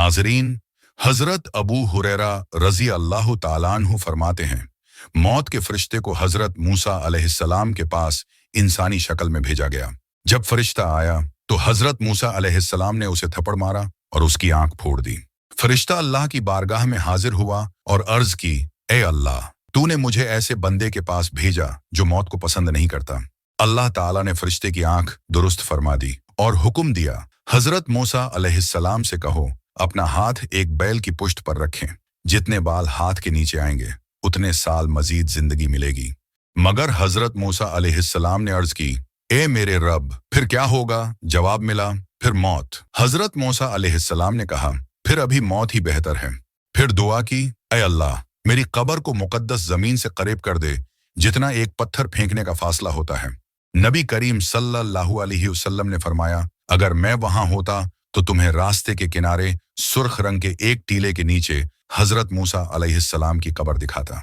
नाजरीन, हजरत अबू हुरैरा रजी अल्लाह ताला अन्हु फरमाते हैं, मौत के फरिश्ते को हजरत मूसा अलैहिस्सलाम के पास इंसानी शक्ल में भेजा गया। जब फरिश्ता आया तो हजरत मूसा अलैहिस्सलाम ने उसे थप्पड़ मारा और उसकी आंख फोड़ दी। फरिश्ता अल्लाह की बारगाह में हाजिर हुआ और अर्ज की, ए अल्लाह, तूने मुझे ऐसे बंदे के पास भेजा जो मौत को पसंद नहीं करता। अल्लाह ताला ने फरिश्ते की आंख दुरुस्त फरमा दी और हुक्म दिया, हजरत मूसा अलैहिस्सलाम से कहो अपना हाथ एक बैल की पुश्त पर रखें। जितने बाल हाथ के नीचे आएंगे उतने साल मजीद जिंदगी मिलेगी। मगर हजरत मूसा अलैहिस्सलाम ने अर्ज की, ए मेरे रब, फिर क्या होगा? जवाब मिला, फिर मौत। हजरत मूसा अलैहिस्सलाम ने कहा, फिर अभी मौत ही बेहतर है। फिर दुआ की, ए अल्लाह, मेरी कब्र को मुकद्दस जमीन से करीब कर दे जितना एक पत्थर फेंकने का फासला होता है। नबी करीम सल्लल्लाहु अलैहि वसल्लम ने फरमाया, अगर मैं वहां होता तो तुम्हें रास्ते के किनारे सुर्ख रंग के एक टीले के नीचे हजरत मूसा अलैहिस्सलाम की कब्र दिखाता।